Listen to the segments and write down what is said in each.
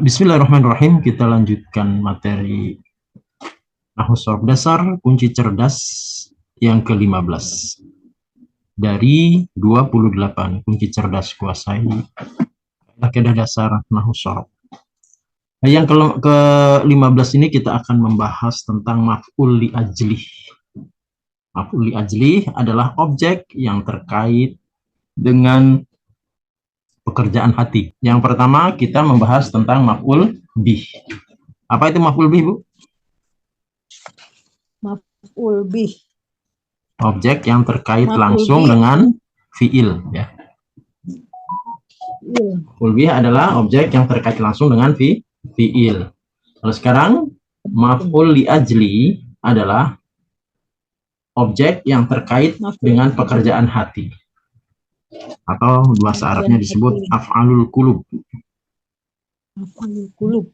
Bismillahirrahmanirrahim. Kita lanjutkan materi Nahwu Shorof Dasar kunci cerdas yang ke-15 dari 28 kunci cerdas kuasai kaidah dasar Nahwu Shorof. Nah, yang ke-15 ini kita akan membahas tentang maf'ul li ajlih. Maf'ul li ajlih adalah objek yang terkait dengan pekerjaan hati. Yang pertama kita membahas tentang maf'ul bih. Apa itu maf'ul bih, Bu? Maf'ul bih. Objek yang terkait Maf'ul langsung bih. dengan fiil, ya. Maf'ul bih adalah objek yang terkait langsung dengan fiil. Kalau sekarang maf'ul li ajli adalah objek yang terkait dengan pekerjaan hati. Atau bahasa Arabnya disebut af'alul qulub. Maf'ulul qulub.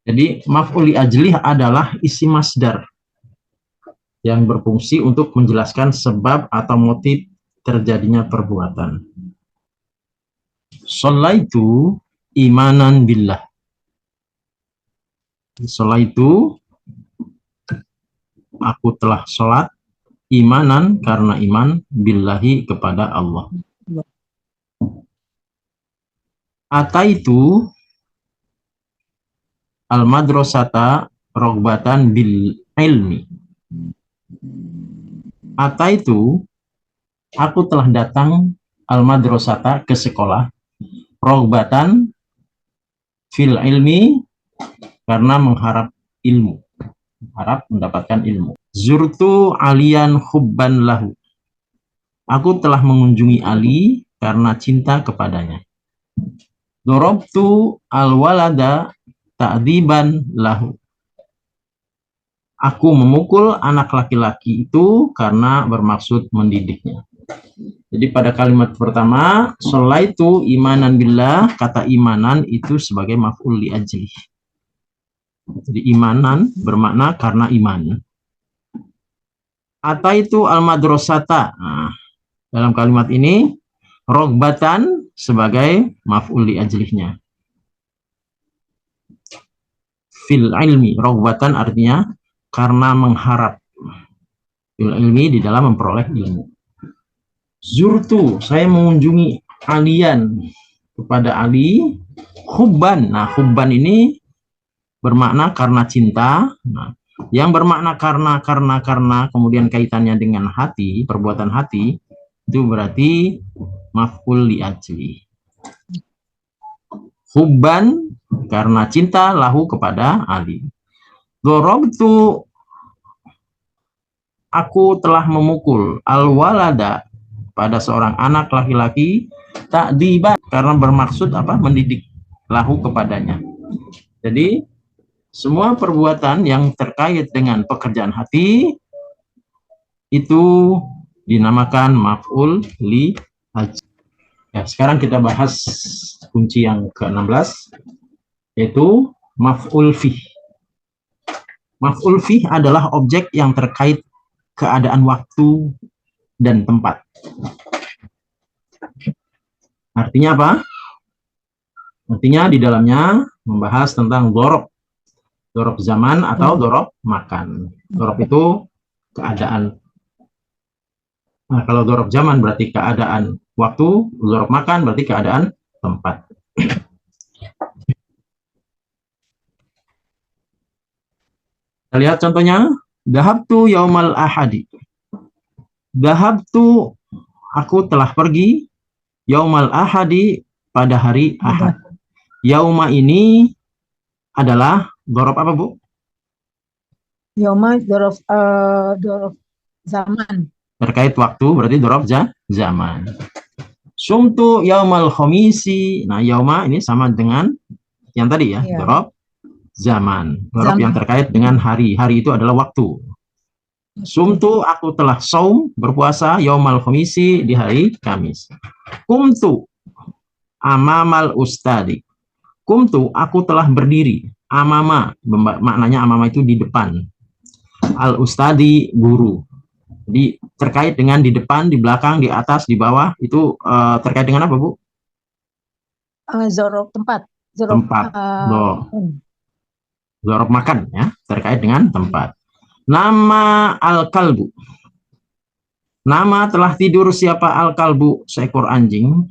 Jadi maf'ul li ajli adalah isim masdar yang berfungsi untuk menjelaskan sebab atau motif terjadinya perbuatan. Sholaitu imanan billah. Sholaitu, aku telah sholat, imanan karena iman, billahi kepada Allah. Ataitu al-madrasata rogbatan bil ilmi. Ataitu, aku telah datang al-madrasata ke sekolah, rogbatan fil ilmi karena mengharap ilmu, harap mendapatkan ilmu. Zurtu aliyan hubban lahu. Aku telah mengunjungi Ali karena cinta kepadanya. Dorobtu al-walada ta'diban lahu. Aku memukul anak laki-laki itu karena bermaksud mendidiknya. Jadi pada kalimat pertama, sholaitu imanan billah, kata imanan itu sebagai maf'ul li ajli. Jadi imanan bermakna karena iman. Ataitu al-madrasata. Nah, dalam kalimat ini rogbatan sebagai maf'ul li ajlihnya. Fil ilmi, rogbatan artinya karena mengharap. Fil ilmi di dalam memperoleh ilmu. Zurtu, saya mengunjungi alian kepada Ali. Hubban, nah hubban ini bermakna karena cinta. Nah, yang bermakna karena kemudian kaitannya dengan hati, perbuatan hati, itu berarti maf'ul li ajli. Hubban karena cinta lahu kepada Ali. Dorobtu, aku telah memukul al-walada pada seorang anak laki-laki, ta'diban karena bermaksud apa? Mendidik lahu kepadanya. Jadi semua perbuatan yang terkait dengan pekerjaan hati itu dinamakan maf'ul li ajli. Ya, sekarang kita bahas kunci yang ke-16 yaitu maf'ul fih. Maf'ul fih adalah objek yang terkait keadaan waktu dan tempat. Artinya apa? Artinya di dalamnya membahas tentang dhorob. Dhorob zaman atau dhorob makan. Dhorob itu keadaan. Nah, kalau dhorob zaman berarti keadaan waktu, dhorob makan berarti keadaan tempat. Kita lihat contohnya. Dhahabtu yaumal ahadi. Dhahabtu, aku telah pergi, yaumal ahadi, pada hari ahad. Yauma ini adalah dhorob apa, Bu? Yauma dhorob zaman. Terkait waktu berarti dhorob zaman. Sumtu yaumal khomisi. Nah, yauma ini sama dengan yang tadi ya, dhorob zaman. Dhorob yang terkait dengan hari. Hari itu adalah waktu. Sumtu, aku telah saum, berpuasa, yaumal khomisi, di hari Kamis. Kumtu amamal ustadi. Kumtu, aku telah berdiri. Amama, maknanya amama itu di depan. Al ustadi, guru. Jadi terkait dengan di depan, di belakang, di atas, di bawah, itu terkait dengan apa, Bu? Dzorof tempat. Zorof, tempat. Zorof makan ya, terkait dengan tempat. Nama al-kalbu. Nama telah tidur siapa al-kalbu, seekor anjing.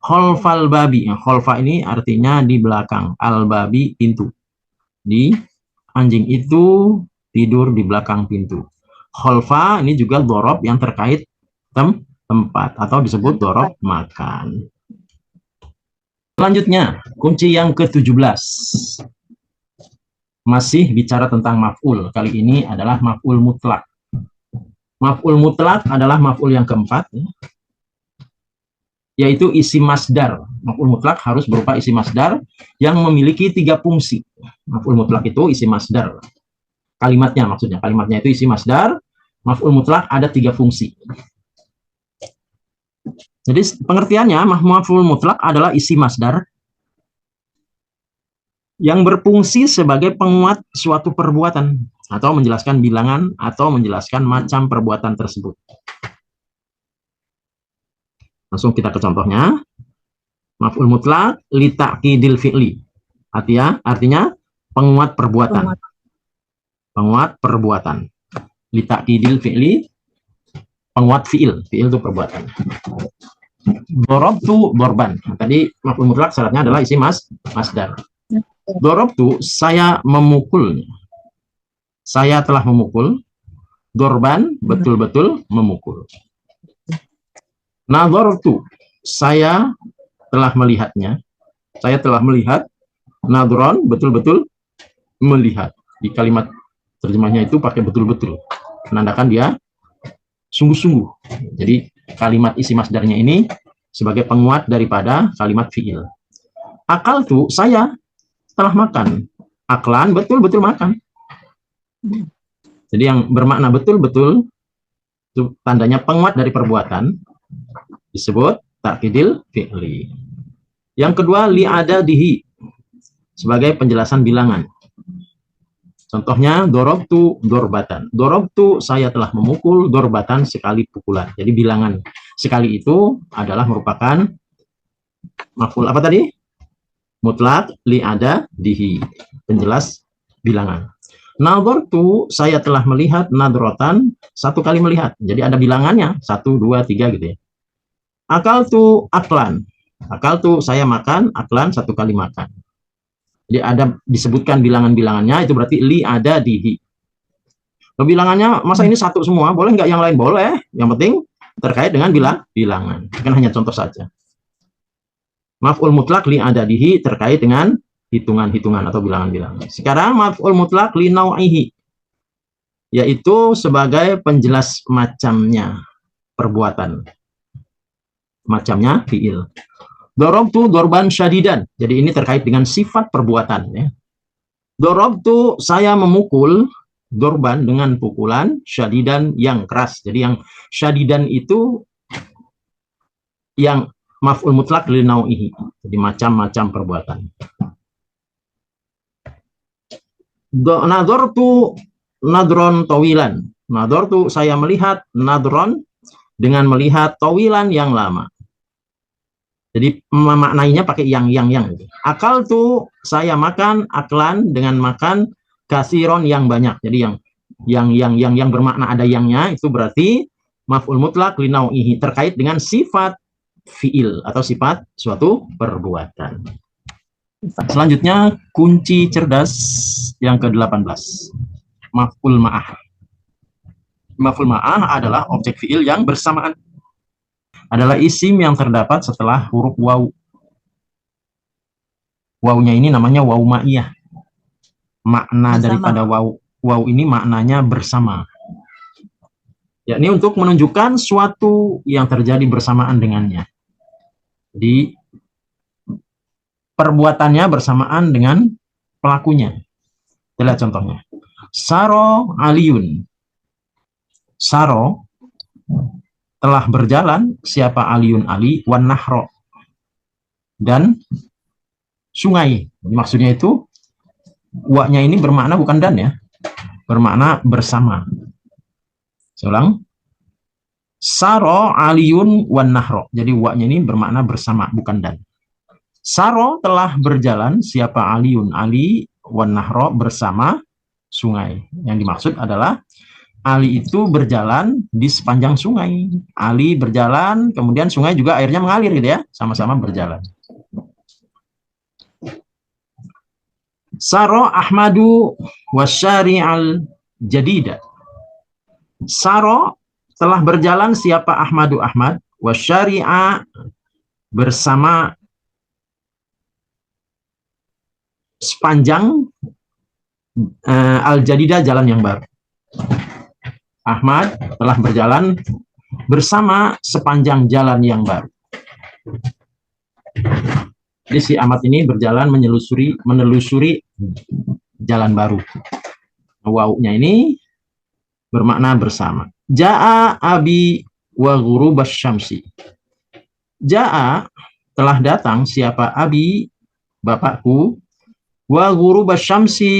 Kholfal babi. Kholfa ini artinya di belakang. Al-babi pintu. Di anjing itu tidur di belakang pintu. Kholfa ini juga dzorof yang terkait tempat atau disebut dzorof makan. Selanjutnya, kunci yang ke-17. Masih bicara tentang maf'ul. Kali ini adalah maf'ul mutlak. Maf'ul mutlak adalah maf'ul yang keempat, yaitu isi masdar. Maf'ul mutlak harus berupa isi masdar yang memiliki 3 fungsi. Maf'ul mutlak itu isi masdar. Kalimatnya maksudnya. Kalimatnya itu isi masdar. Maf'ul mutlak ada 3 fungsi. Jadi pengertiannya, maf'ul mutlak adalah isi masdar yang berfungsi sebagai penguat suatu perbuatan atau menjelaskan bilangan atau menjelaskan macam perbuatan tersebut. Langsung kita ke contohnya. Maf'ul mutlak li ta'kidil fi'li. Artinya penguat perbuatan. Penguat perbuatan. Li ta'kidil fi'li, penguat fi'il. Fi'il itu perbuatan. Dorobtu dorban. Tadi maf'ul mutlak syaratnya adalah isi masdar. Dorobtu, saya memukul. Saya telah memukul. Dorban, betul-betul memukul. Nadhortu, saya telah melihatnya. Saya telah melihat. Nadron, betul-betul melihat. Di kalimat terjemahnya itu pakai betul-betul. Menandakan dia sungguh-sungguh. Jadi kalimat isi masdarnya ini sebagai penguat daripada kalimat fi'il. Akal tuh, saya telah makan. Aklan, betul-betul makan. Jadi yang bermakna betul-betul itu tandanya penguat dari perbuatan disebut ta'kidil fi'li. Yang kedua, li'adadihi sebagai penjelasan bilangan. Contohnya, dorobtu dorbatan. Dorobtu, saya telah memukul, dorbatan sekali pukulan. Jadi bilangan sekali itu adalah merupakan maf'ul apa tadi? Mutlak li'adadihi, penjelas bilangan. Nadhortu, saya telah melihat, nadrotan, satu kali melihat. Jadi ada bilangannya, 1, 2, 3 gitu ya. Akaltu aklan. Akaltu, saya makan, aklan, satu kali makan. Jadi ada disebutkan bilangan-bilangannya, itu berarti li'adadihi. Bilangannya, masa ini satu semua? Boleh nggak yang lain? Boleh. Yang penting terkait dengan bilangan. Kan hanya contoh saja. Maf'ul mutlak li'adadihi terkait dengan hitungan-hitungan atau bilangan-bilangan. Sekarang maf'ul mutlak li nau'ihi, yaitu sebagai penjelas macamnya perbuatan. Macamnya fi'il. Dorobtu dorban syadidan. Jadi ini terkait dengan sifat perbuatan ya. Dorobtu, saya memukul, dorban dengan pukulan, syadidan yang keras. Jadi yang syadidan itu yang maf'ul mutlak li nau'ihi. Jadi macam-macam perbuatan. Nadhortu nadron tawilan. Nadhortu, saya melihat, nadron dengan melihat, tawilan yang lama. Jadi memaknainya pakai yang. Akal tuh, saya makan, aklan dengan makan, kasiron yang banyak. Jadi yang bermakna ada yangnya itu berarti maf'ul mutlak li nau'ihi terkait dengan sifat fi'il atau sifat suatu perbuatan. Selanjutnya kunci cerdas yang ke-18. Maf'ul ma'ah. Maf'ul ma'ah adalah objek fi'il yang bersamaan. Adalah isim yang terdapat setelah huruf waw. Wawnya ini namanya waw ma'iyah. Makna bersama. Daripada waw ini maknanya bersama. Yakni untuk menunjukkan suatu yang terjadi bersamaan dengannya. Jadi perbuatannya bersamaan dengan pelakunya. Kita lihat contohnya. Saro aliyun. Saro telah berjalan siapa aliyun ali wan nahro, dan sungai. Maksudnya itu wa-nya ini bermakna bukan dan ya, bermakna bersama. Seulang. Saro aliyun wan nahro. Jadi wa-nya ini bermakna bersama bukan dan. Saro telah berjalan siapa Aliun, Ali wan nahro bersama sungai. Yang dimaksud adalah Ali itu berjalan di sepanjang sungai. Ali berjalan, kemudian sungai juga airnya mengalir gitu ya, sama-sama berjalan. Saro Ahmadu wasyari al jadida. Saro telah berjalan siapa Ahmadu Ahmad wasyari'a bersama sepanjang al-jadida jalan yang baru. Ahmad telah berjalan bersama sepanjang jalan yang baru. Jadi si Ahmad ini berjalan menelusuri jalan baru. Wawunya ini bermakna bersama. Ja'a abi wa ghurubasy syamsi. Ja'a telah datang siapa abi bapakku wa ghurubasy syamsi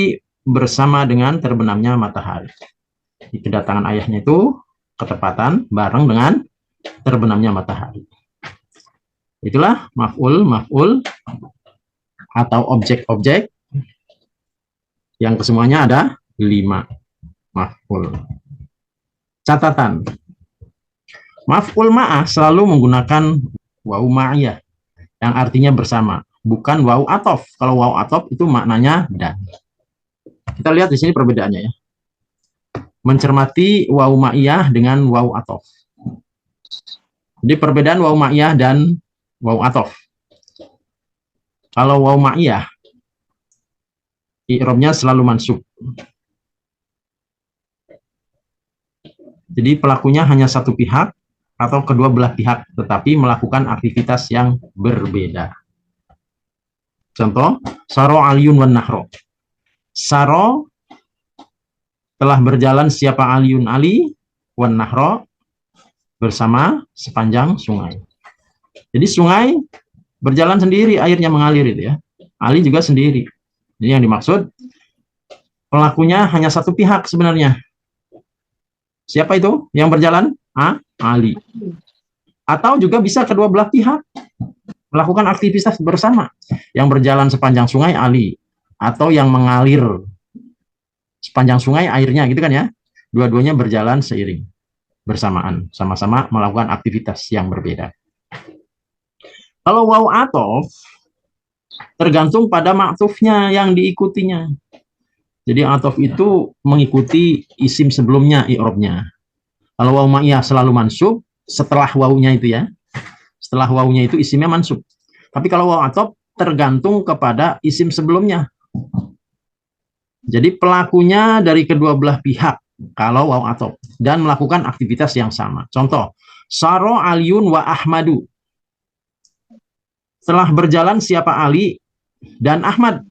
bersama dengan terbenamnya matahari. Di kedatangan ayahnya itu ketepatan bareng dengan terbenamnya matahari. Itulah maf'ul atau objek-objek yang kesemuanya ada 5 maf'ul. Catatan. Maf'ul ma'ah selalu menggunakan waw ma'iyah yang artinya bersama, bukan waw atof. Kalau waw atof itu maknanya dan. Kita lihat di sini perbedaannya ya. Mencermati waw ma'iyah dengan waw atof. Jadi perbedaan waw ma'iyah dan waw atof. Kalau waw ma'iyah i'rabnya selalu mansub. Jadi pelakunya hanya satu pihak atau kedua belah pihak, tetapi melakukan aktivitas yang berbeda. Contoh, saro aliyun wan nahro. Saro telah berjalan siapa aliyun Ali wan nahro bersama sepanjang sungai. Jadi sungai berjalan sendiri, airnya mengalir itu ya. Ali juga sendiri. Jadi yang dimaksud pelakunya hanya satu pihak sebenarnya. Siapa itu yang berjalan? Ali. Atau juga bisa kedua belah pihak melakukan aktivitas bersama. Yang berjalan sepanjang sungai Ali, atau yang mengalir sepanjang sungai airnya gitu kan ya. Dua-duanya berjalan seiring bersamaan, sama-sama melakukan aktivitas yang berbeda. Kalau waw atof tergantung pada ma'tufnya yang diikutinya. Jadi atof itu mengikuti isim sebelumnya i'rabnya. Kalau waw ma'iyah selalu mansub setelah wawunya itu ya. Setelah wawunya itu isimnya mansub. Tapi kalau waw atof tergantung kepada isim sebelumnya. Jadi pelakunya dari kedua belah pihak kalau waw atof dan melakukan aktivitas yang sama. Contoh, saro aliyun wa ahmadu. Setelah berjalan siapa Ali dan Ahmad.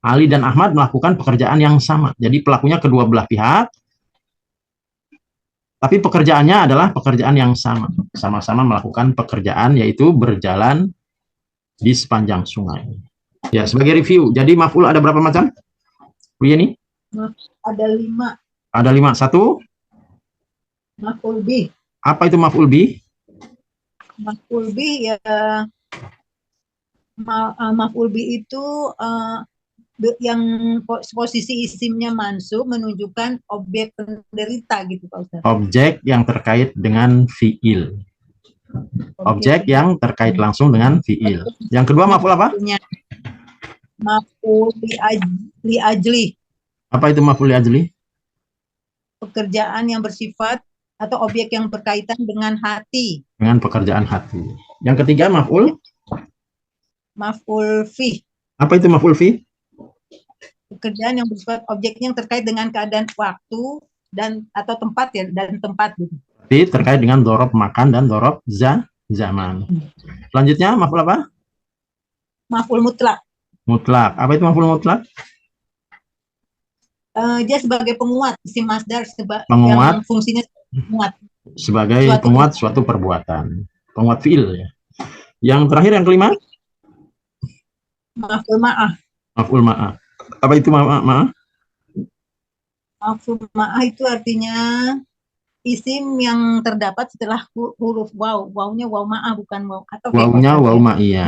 Ali dan Ahmad melakukan pekerjaan yang sama. Jadi pelakunya kedua belah pihak, tapi pekerjaannya adalah pekerjaan yang sama. Sama-sama melakukan pekerjaan, yaitu berjalan di sepanjang sungai. Ya, sebagai review. Jadi maf'ul ada berapa macam? Bu Yeni? Ada 5. Ada 5. 1. Maf'ul bih. Apa itu maf'ul bih? Maf'ul bih ya, maf'ul bih itu yang posisi isimnya mansub menunjukkan objek penderita gitu Pak Ustaz. Objek yang terkait dengan fi'il. Objek yang terkait langsung dengan fi'il. Yang kedua maf'ul apa? Maf'ul li ajli. Apa itu maf'ul li ajli? Pekerjaan yang bersifat atau objek yang berkaitan dengan hati. Dengan pekerjaan hati. Yang ketiga maf'ul? Maf'ul fi. Apa itu maf'ul fi? Pekerjaan yang bersifat objeknya yang terkait dengan keadaan waktu dan atau tempat ya, dan tempat gitu. Tapi terkait dengan dorob makan dan dorob zaman. Selanjutnya maf'ul apa? Maf'ul mutlak. Mutlak. Apa itu maf'ul mutlak? Dia sebagai penguat, isim masdar penguat, yang fungsinya penguat. Sebagai penguat suatu perbuatan. Penguat fi'il ya. Yang terakhir yang kelima? Maf'ul ma'ah. Maf'ul ma'ah. Apa itu ma'ah? Maf'ul ma'ah itu artinya isim yang terdapat setelah huruf waw. Wawnya waw ma'ah bukan waw atau Wawnya Ustaz waw ya. ma iya.